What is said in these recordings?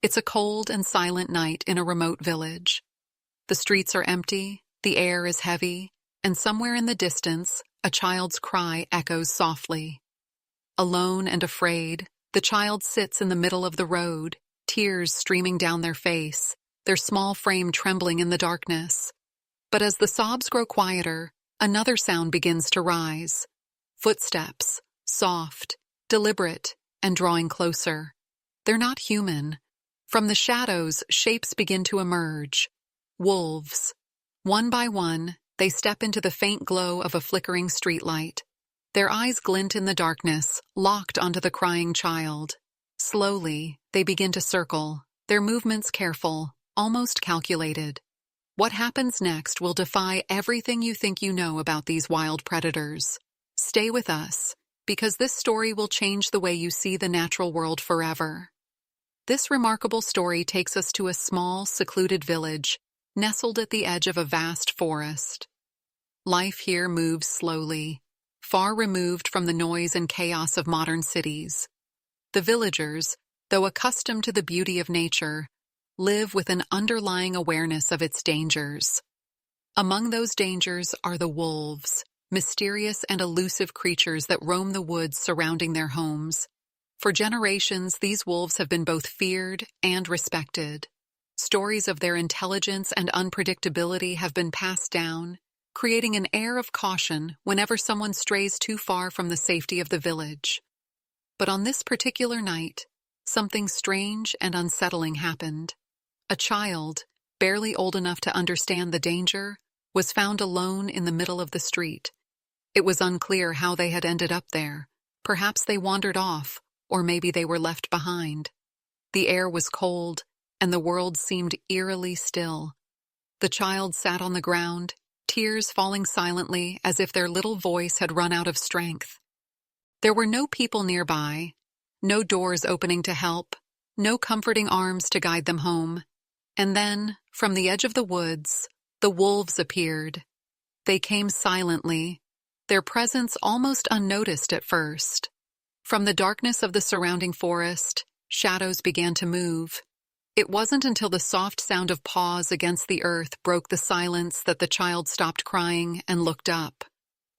It's a cold and silent night in a remote village. The streets are empty, the air is heavy, and somewhere in the distance, a child's cry echoes softly. Alone and afraid, the child sits in the middle of the road, tears streaming down their face, their small frame trembling in the darkness. But as the sobs grow quieter, another sound begins to rise. Footsteps, soft, deliberate, and drawing closer. They're not human. From the shadows, shapes begin to emerge. Wolves. One by one, they step into the faint glow of a flickering streetlight. Their eyes glint in the darkness, locked onto the crying child. Slowly, they begin to circle, their movements careful, almost calculated. What happens next will defy everything you think you know about these wild predators. Stay with us, because this story will change the way you see the natural world forever. This remarkable story takes us to a small, secluded village, nestled at the edge of a vast forest. Life here moves slowly, far removed from the noise and chaos of modern cities. The villagers, though accustomed to the beauty of nature, live with an underlying awareness of its dangers. Among those dangers are the wolves, mysterious and elusive creatures that roam the woods surrounding their homes. For generations, these wolves have been both feared and respected. Stories of their intelligence and unpredictability have been passed down, creating an air of caution whenever someone strays too far from the safety of the village. But on this particular night, something strange and unsettling happened. A child, barely old enough to understand the danger, was found alone in the middle of the street. It was unclear how they had ended up there. Perhaps they wandered off, or maybe they were left behind. The air was cold, and the world seemed eerily still. The child sat on the ground, tears falling silently as if their little voice had run out of strength. There were no people nearby, no doors opening to help, no comforting arms to guide them home. And then, from the edge of the woods, the wolves appeared. They came silently, their presence almost unnoticed at first. From the darkness of the surrounding forest, shadows began to move. It wasn't until the soft sound of paws against the earth broke the silence that the child stopped crying and looked up.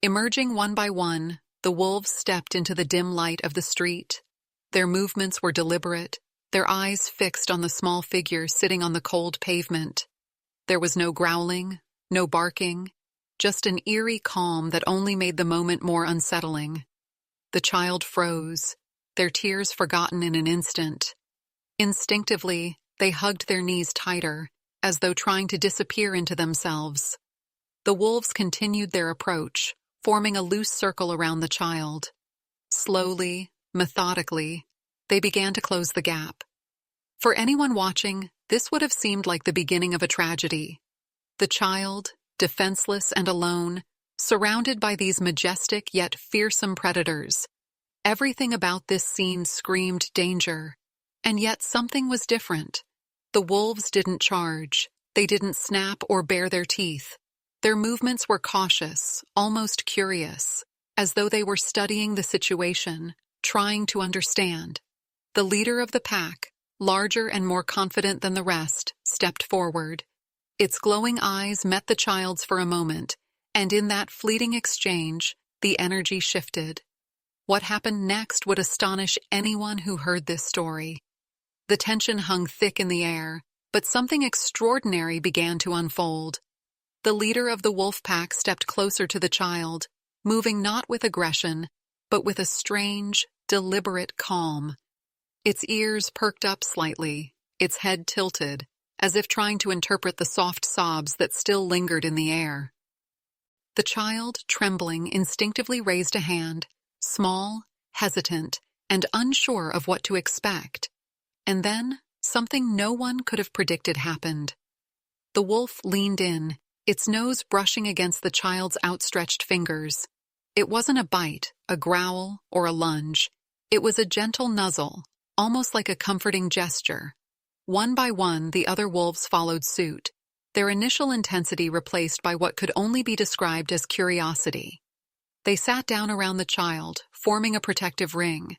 Emerging one by one, the wolves stepped into the dim light of the street. Their movements were deliberate, their eyes fixed on the small figure sitting on the cold pavement. There was no growling, no barking, just an eerie calm that only made the moment more unsettling. The child froze, their tears forgotten in an instant. Instinctively, they hugged their knees tighter, as though trying to disappear into themselves. The wolves continued their approach, forming a loose circle around the child. Slowly, methodically, they began to close the gap. For anyone watching, this would have seemed like the beginning of a tragedy. The child, defenseless and alone, surrounded by these majestic yet fearsome predators. Everything about this scene screamed danger, and yet something was different. The wolves didn't charge, they didn't snap or bare their teeth. Their movements were cautious, almost curious, as though they were studying the situation, trying to understand. The leader of the pack, larger and more confident than the rest, stepped forward. Its glowing eyes met the child's for a moment, and in that fleeting exchange, the energy shifted. What happened next would astonish anyone who heard this story. The tension hung thick in the air, but something extraordinary began to unfold. The leader of the wolf pack stepped closer to the child, moving not with aggression, but with a strange, deliberate calm. Its ears perked up slightly, its head tilted, as if trying to interpret the soft sobs that still lingered in the air. The child, trembling, instinctively raised a hand, small, hesitant, and unsure of what to expect. And then, something no one could have predicted happened. The wolf leaned in, its nose brushing against the child's outstretched fingers. It wasn't a bite, a growl, or a lunge. It was a gentle nuzzle, almost like a comforting gesture. One by one, the other wolves followed suit, their initial intensity replaced by what could only be described as curiosity. They sat down around the child, forming a protective ring.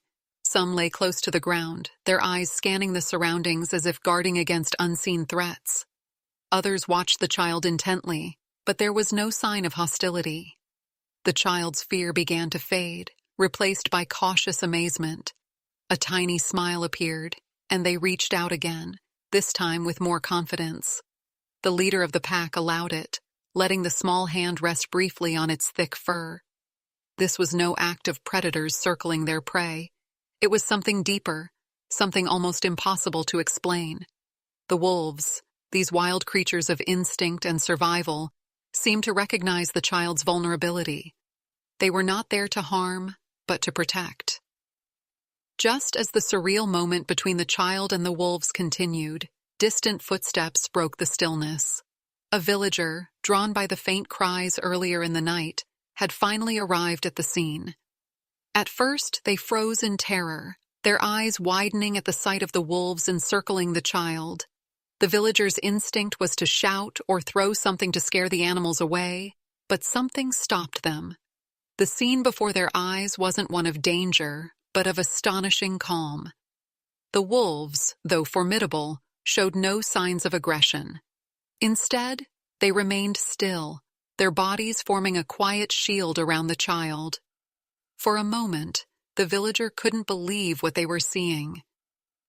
Some lay close to the ground, their eyes scanning the surroundings as if guarding against unseen threats. Others watched the child intently, but there was no sign of hostility. The child's fear began to fade, replaced by cautious amazement. A tiny smile appeared, and they reached out again, this time with more confidence. The leader of the pack allowed it, letting the small hand rest briefly on its thick fur. This was no act of predators circling their prey. It was something deeper, something almost impossible to explain. The wolves, these wild creatures of instinct and survival, seemed to recognize the child's vulnerability. They were not there to harm, but to protect. Just as the surreal moment between the child and the wolves continued, distant footsteps broke the stillness. A villager, drawn by the faint cries earlier in the night, had finally arrived at the scene. At first, they froze in terror, their eyes widening at the sight of the wolves encircling the child. The villagers' instinct was to shout or throw something to scare the animals away, but something stopped them. The scene before their eyes wasn't one of danger, but of astonishing calm. The wolves, though formidable, showed no signs of aggression. Instead, they remained still, their bodies forming a quiet shield around the child. For a moment, the villager couldn't believe what they were seeing.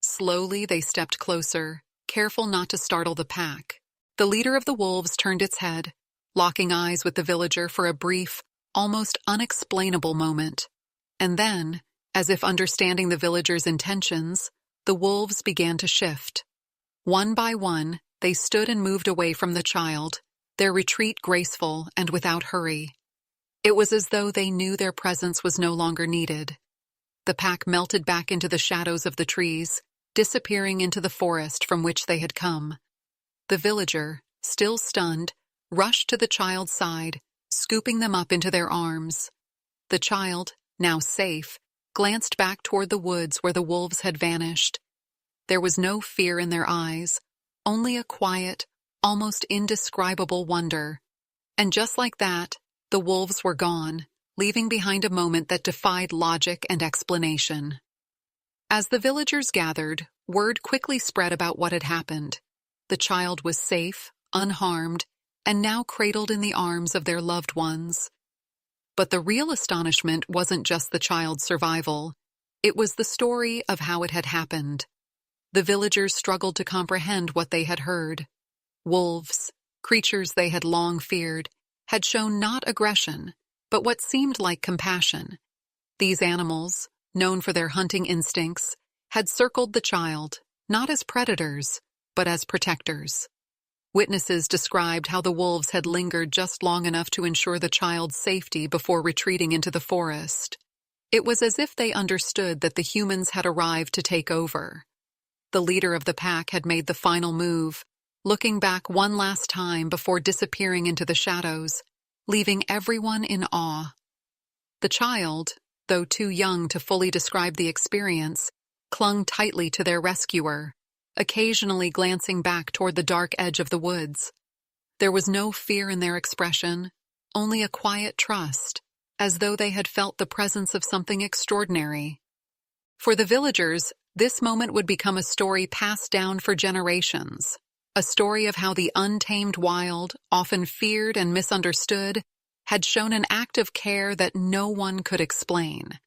Slowly, they stepped closer, careful not to startle the pack. The leader of the wolves turned its head, locking eyes with the villager for a brief, almost unexplainable moment. And then, as if understanding the villager's intentions, the wolves began to shift. One by one, they stood and moved away from the child, their retreat graceful and without hurry. It was as though they knew their presence was no longer needed. The pack melted back into the shadows of the trees, disappearing into the forest from which they had come. The villager, still stunned, rushed to the child's side, scooping them up into their arms. The child, now safe, glanced back toward the woods where the wolves had vanished. There was no fear in their eyes, only a quiet, almost indescribable wonder. And just like that, the wolves were gone, leaving behind a moment that defied logic and explanation. As the villagers gathered, word quickly spread about what had happened. The child was safe, unharmed, and now cradled in the arms of their loved ones. But the real astonishment wasn't just the child's survival. It was the story of how it had happened. The villagers struggled to comprehend what they had heard. Wolves, creatures they had long feared, had shown not aggression, but what seemed like compassion. These animals, known for their hunting instincts, had circled the child, not as predators, but as protectors. Witnesses described how the wolves had lingered just long enough to ensure the child's safety before retreating into the forest. It was as if they understood that the humans had arrived to take over. The leader of the pack had made the final move, looking back one last time before disappearing into the shadows, leaving everyone in awe. The child, though too young to fully describe the experience, clung tightly to their rescuer, occasionally glancing back toward the dark edge of the woods. There was no fear in their expression, only a quiet trust, as though they had felt the presence of something extraordinary. For the villagers, this moment would become a story passed down for generations, a story of how the untamed wild, often feared and misunderstood, had shown an act of care that no one could explain.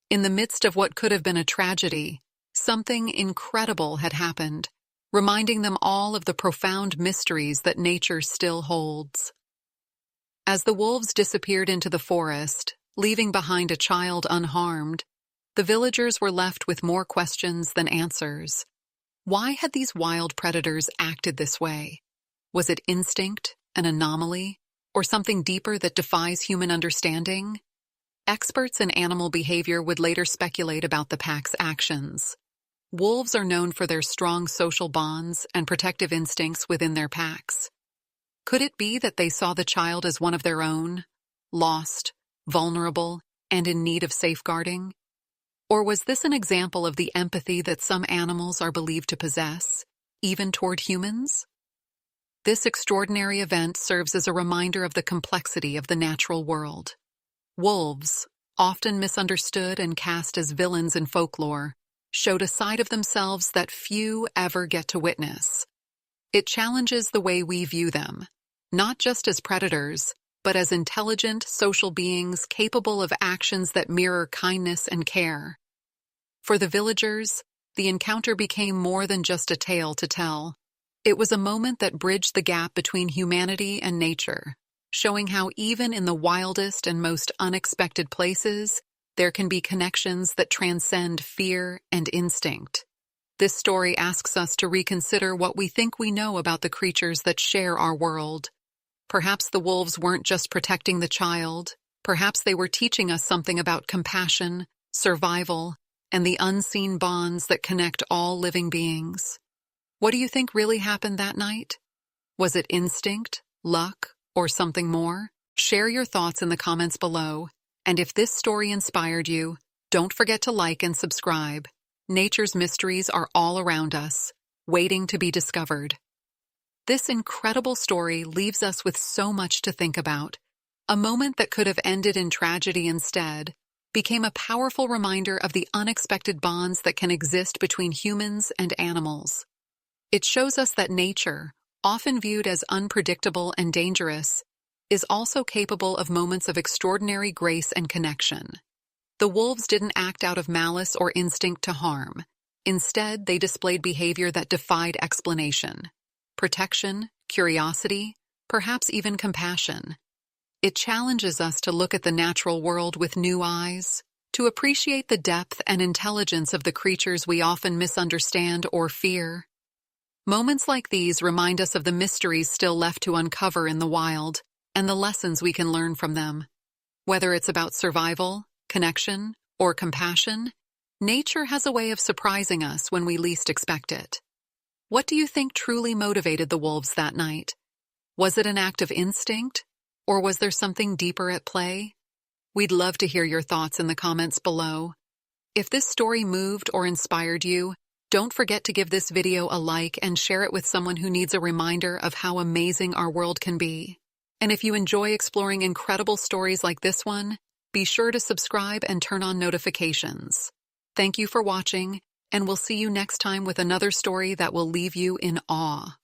In the midst of what could have been a tragedy, something incredible had happened, reminding them all of the profound mysteries that nature still holds. As the wolves disappeared into the forest, leaving behind a child unharmed, the villagers were left with more questions than answers. Why had these wild predators acted this way? Was it instinct, an anomaly, or something deeper that defies human understanding? Experts in animal behavior would later speculate about the pack's actions. Wolves are known for their strong social bonds and protective instincts within their packs. Could it be that they saw the child as one of their own, lost, vulnerable, and in need of safeguarding? Or was this an example of the empathy that some animals are believed to possess, even toward humans? This extraordinary event serves as a reminder of the complexity of the natural world. Wolves, often misunderstood and cast as villains in folklore, showed a side of themselves that few ever get to witness. It challenges the way we view them, not just as predators, but as intelligent social beings capable of actions that mirror kindness and care. For the villagers, the encounter became more than just a tale to tell. It was a moment that bridged the gap between humanity and nature, showing how even in the wildest and most unexpected places, there can be connections that transcend fear and instinct. This story asks us to reconsider what we think we know about the creatures that share our world. Perhaps the wolves weren't just protecting the child. Perhaps they were teaching us something about compassion, survival, and the unseen bonds that connect all living beings. What do you think really happened that night? Was it instinct, luck, or something more? Share your thoughts in the comments below. And if this story inspired you, don't forget to like and subscribe. Nature's mysteries are all around us, waiting to be discovered. This incredible story leaves us with so much to think about. A moment that could have ended in tragedy instead became a powerful reminder of the unexpected bonds that can exist between humans and animals. It shows us that nature, often viewed as unpredictable and dangerous, is also capable of moments of extraordinary grace and connection. The wolves didn't act out of malice or instinct to harm. Instead, they displayed behavior that defied explanation. Protection, curiosity, perhaps even compassion. It challenges us to look at the natural world with new eyes, to appreciate the depth and intelligence of the creatures we often misunderstand or fear. Moments like these remind us of the mysteries still left to uncover in the wild, and the lessons we can learn from them. Whether it's about survival, connection, or compassion, nature has a way of surprising us when we least expect it. What do you think truly motivated the wolves that night? Was it an act of instinct, or was there something deeper at play? We'd love to hear your thoughts in the comments below. If this story moved or inspired you, don't forget to give this video a like and share it with someone who needs a reminder of how amazing our world can be. And if you enjoy exploring incredible stories like this one, be sure to subscribe and turn on notifications. Thank you for watching, and we'll see you next time with another story that will leave you in awe.